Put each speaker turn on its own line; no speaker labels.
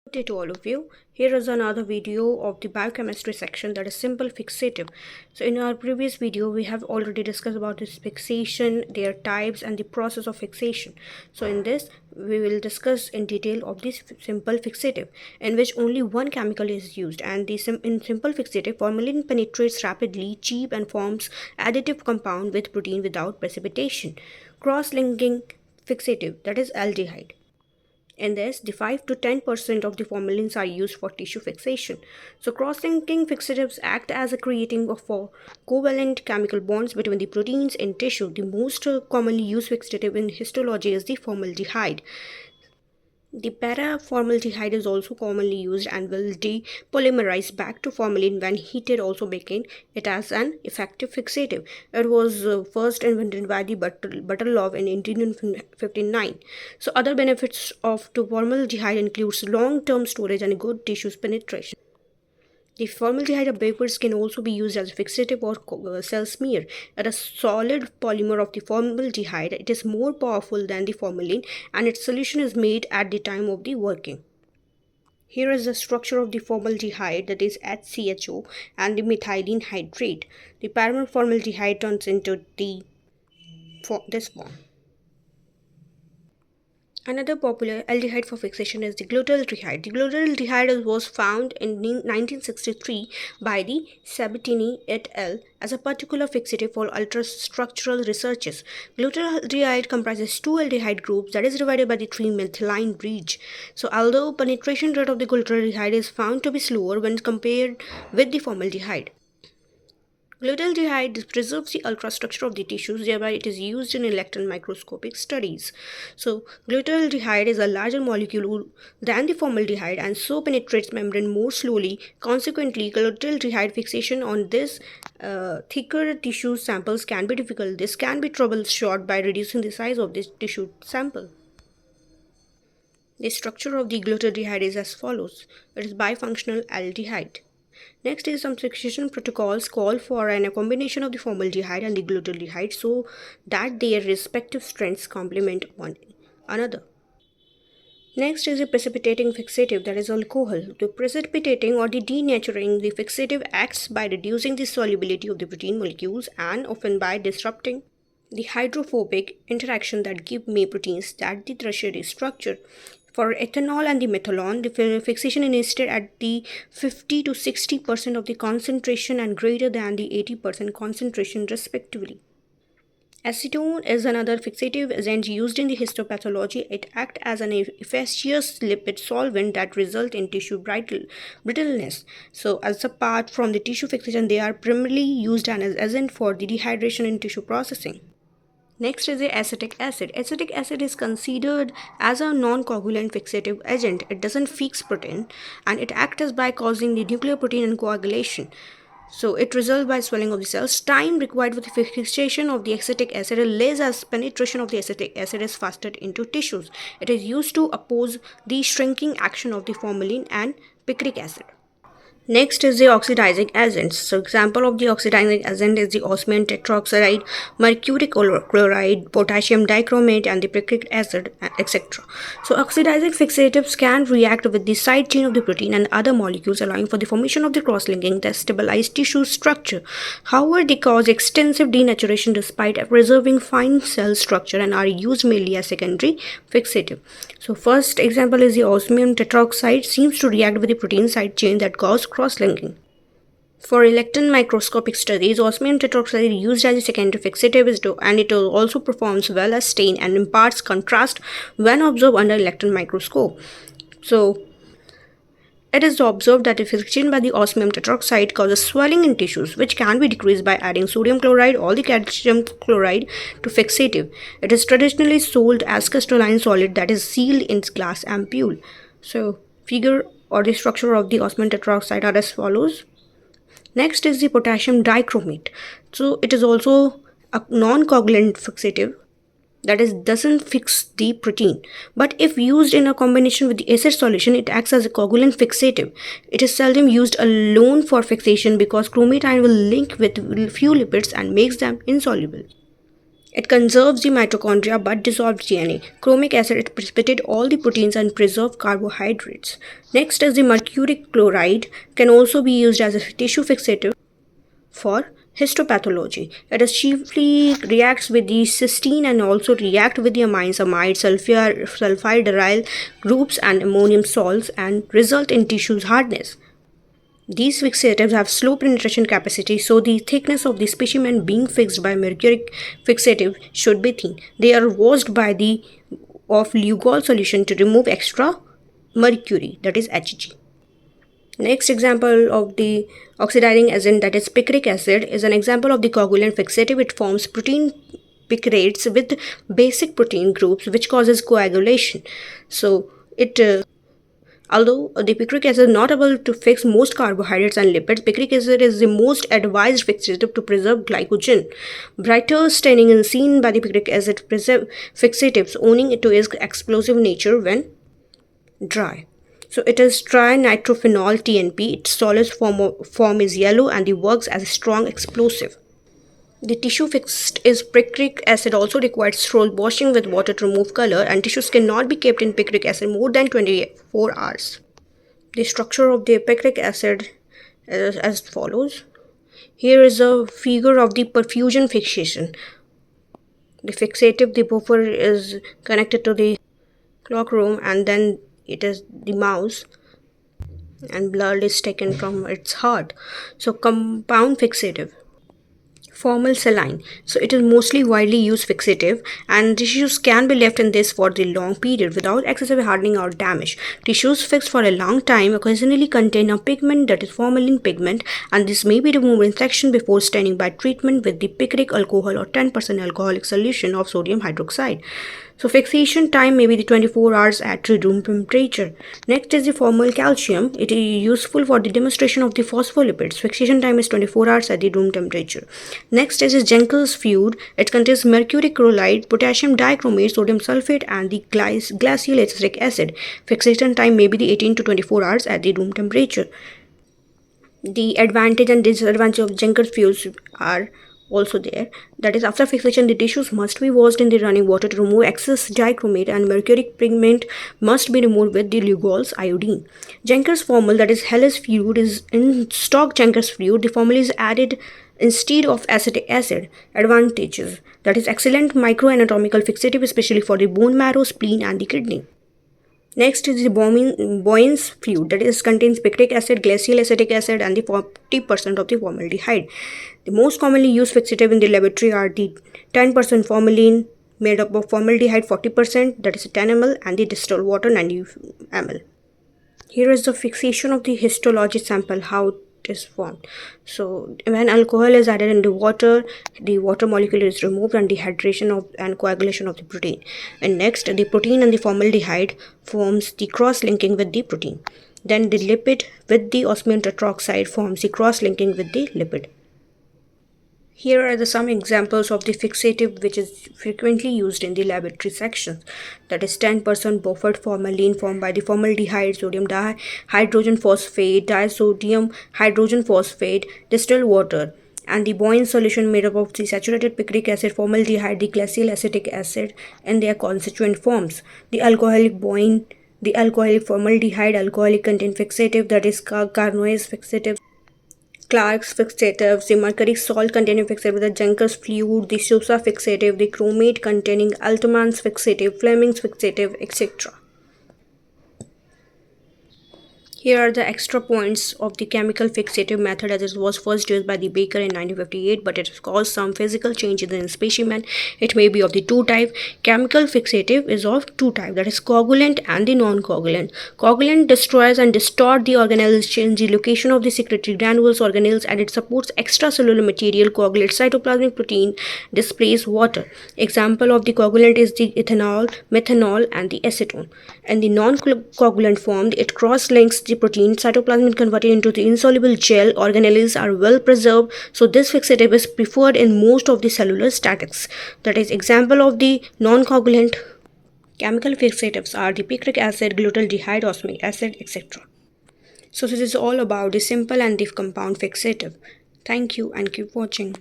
Good day to all of you. Here is another video of the biochemistry section, that is simple fixative. So in our previous video we have already discussed about this fixation, their types and the process of fixation. So in this we will discuss in detail of this simple fixative, in which only one chemical is used, and in simple fixative, formalin penetrates rapidly, cheap, and forms additive compound with protein without precipitation. Cross-linking fixative, that is aldehyde. In this, the 5 to 10% of the formalins are used for tissue fixation. So cross-linking fixatives act as a creating of covalent chemical bonds between the proteins in tissue. The most commonly used fixative in histology is the formaldehyde. The para-formaldehyde is also commonly used and will depolymerize back to formalin when heated, also making it as an effective fixative. It was first invented by the Butterlove in 1859. So other benefits of formaldehyde includes long-term storage and good tissue penetration. The formaldehyde vapors can also be used as a fixative or cell smear. As a solid polymer of the formaldehyde, it is more powerful than the formalin, and its solution is made at the time of the working. Here is the structure of the formaldehyde, that is HCHO, and the methylene hydrate. The paraformaldehyde turns into this form. Another popular aldehyde for fixation is the glutaldehyde. The glutaldehyde was found in 1963 by the Sabatini et al. As a particular fixative for ultrastructural researches. Glutaldehyde comprises two aldehyde groups that is divided by the 3-methylene bridge. So although penetration rate of the glutaldehyde is found to be slower when compared with the formaldehyde, glutaldehyde preserves the ultrastructure of the tissues, thereby it is used in electron microscopic studies. So glutaldehyde is a larger molecule than the formaldehyde and so penetrates membrane more slowly. Consequently, glutaldehyde fixation on this thicker tissue samples can be difficult. This can be troubleshot by reducing the size of this tissue sample. The structure of the glutaldehyde is as follows. It is bifunctional aldehyde. Next is some fixation protocols call for a combination of the formaldehyde and the glutaldehyde so that their respective strengths complement one another. Next is a precipitating fixative, that is alcohol. The precipitating or the denaturing the fixative acts by reducing the solubility of the protein molecules and often by disrupting the hydrophobic interaction that give proteins that the tertiary structure. For ethanol and the methanol, the fixation is instead at the 50 to 60% of the concentration and greater than the 80% concentration respectively. Acetone is another fixative agent used in the histopathology. It acts as an efficacious lipid solvent that results in tissue brittleness. So as apart from the tissue fixation, they are primarily used as agent for the dehydration in tissue processing. Next is the acetic acid. Acetic acid is considered as a non-coagulant fixative agent. It doesn't fix protein and it acts by causing the nucleoprotein and coagulation. So it results by swelling of the cells. Time required for the fixation of the acetic acid is less as penetration of the acetic acid is faster into tissues. It is used to oppose the shrinking action of the formalin and picric acid. Next is the oxidizing agents. So example of the oxidizing agent is the osmium tetroxide, mercury chloride, potassium dichromate, and the picric acid, etc. So oxidizing fixatives can react with the side chain of the protein and other molecules, allowing for the formation of the cross-linking that stabilize tissue structure. However, they cause extensive denaturation despite preserving fine cell structure and are used mainly as secondary fixative. So first example is the osmium tetroxide seems to react with the protein side chain that cause cross-linking. For electron microscopic studies, osmium tetroxide is used as a secondary fixative and it also performs well as stain and imparts contrast when observed under electron microscope. So it is observed that the fixation by the osmium tetroxide causes swelling in tissues, which can be decreased by adding sodium chloride or the calcium chloride to fixative. It is traditionally sold as crystalline solid that is sealed in glass ampule. So figure or the structure of the osmium tetroxide are as follows. Next is the potassium dichromate. So it is also a non-coagulant fixative, that is doesn't fix the protein, but if used in a combination with the acid solution, it acts as a coagulant fixative. It is seldom used alone for fixation because chromate ion will link with few lipids and makes them insoluble. It conserves the mitochondria but dissolves DNA. Chromic acid, it precipitates all the proteins and preserves carbohydrates. Next is the mercuric chloride, can also be used as a tissue fixative for histopathology. It is chiefly reacts with the cysteine and also react with the amines, amide, sulfide groups and ammonium salts and result in tissue's hardness. These fixatives have slow penetration capacity, so the thickness of the specimen being fixed by mercuric fixative should be thin. They are washed by the of Lugol solution to remove extra mercury, that is Hg. Next example of the oxidizing agent, that is picric acid, is an example of the coagulant fixative. It forms protein picrates with basic protein groups which causes coagulation. So although the picric acid is not able to fix most carbohydrates and lipids, picric acid is the most advised fixative to preserve glycogen. Brighter staining is seen by the picric acid fixatives, owing it to its explosive nature when dry. So it is trinitrophenol TNP. Its solid form is yellow and it works as a strong explosive. The tissue fixed is picric acid also requires thorough washing with water to remove color, and tissues cannot be kept in picric acid more than 24 hours. The structure of the picric acid is as follows. Here is a figure of the perfusion fixation. The fixative, the buffer is connected to the cloak room, and then it is the mouse, and blood is taken from its heart. So compound fixative. Formal saline. So it is mostly widely used fixative, and tissues can be left in this for the long period without excessive hardening or damage. Tissues fixed for a long time occasionally contain a pigment, that is formalin pigment, and this may be removed in section before staining by treatment with the picric alcohol or 10% alcoholic solution of sodium hydroxide. So fixation time may be the 24 hours at room temperature. Next is the formal calcium. It is useful for the demonstration of the phospholipids. Fixation time is 24 hours at the room temperature. Next is Jenkel's fluid. It contains mercuric chloride, potassium dichromate, sodium sulfate, and the glacial acetic acid. Fixation time may be the 18 to 24 hours at the room temperature. The advantage and disadvantage of Jenkel's fluids are also there. That is, after fixation, the tissues must be washed in the running water to remove excess dichromate, and mercuric pigment must be removed with the Lugol's iodine. Jenker's formula, that is Hellas fluid, is in stock Jenker's fluid. The formula is added instead of acetic acid. Advantages, that is excellent microanatomical fixative, especially for the bone marrow, spleen, and the kidney. Next is the Boyne's fluid, that is contains picric acid, glacial acetic acid, and the 40% of the formaldehyde. The most commonly used fixative in the laboratory are the 10% formalin made up of formaldehyde 40%, that is 10 ml, and the distilled water 90 ml. Here is the fixation of the histology sample, how it is formed. So when alcohol is added in the water molecule is removed, and dehydration and coagulation of the protein. And next, the protein and the formaldehyde forms the cross-linking with the protein. Then the lipid with the osmium tetroxide forms the cross-linking with the lipid. Here are some examples of the fixative which is frequently used in the laboratory sections. That is 10% buffered formalin formed by the formaldehyde, sodium dihydrogen phosphate, disodium hydrogen phosphate, distilled water, and the Boyne solution made up of the saturated picric acid, formaldehyde, the glacial acetic acid, and their constituent forms. The alcoholic Boyne, the alcoholic formaldehyde, alcoholic content fixative, that is Carnoy's fixative, Clark's fixatives, the mercury salt containing fixative, the Jenker's fluid, the Sousa fixative, the chromate containing Altmann's fixative, Fleming's fixative, etc. Here are the extra points of the chemical fixative method, as it was first used by the Baker in 1958, but it has caused some physical changes in the specimen. It may be of the two type. Chemical fixative is of two type, that is coagulant and the non-coagulant. Coagulant destroys and distort the organelles, change the location of the secretory granules organelles, and it supports extracellular material. Coagulate cytoplasmic protein, displace water. Example of the coagulant is the ethanol, methanol, and the acetone. And the non-coagulant form, it cross-links the protein, cytoplasm is converted into the insoluble gel, organelles are well preserved, so this fixative is preferred in most of the cellular statics. That is, example of the non-coagulant chemical fixatives are the picric acid, glutaldehyde, osmic acid, etc. So this is all about the simple and the compound fixative. Thank you and keep watching.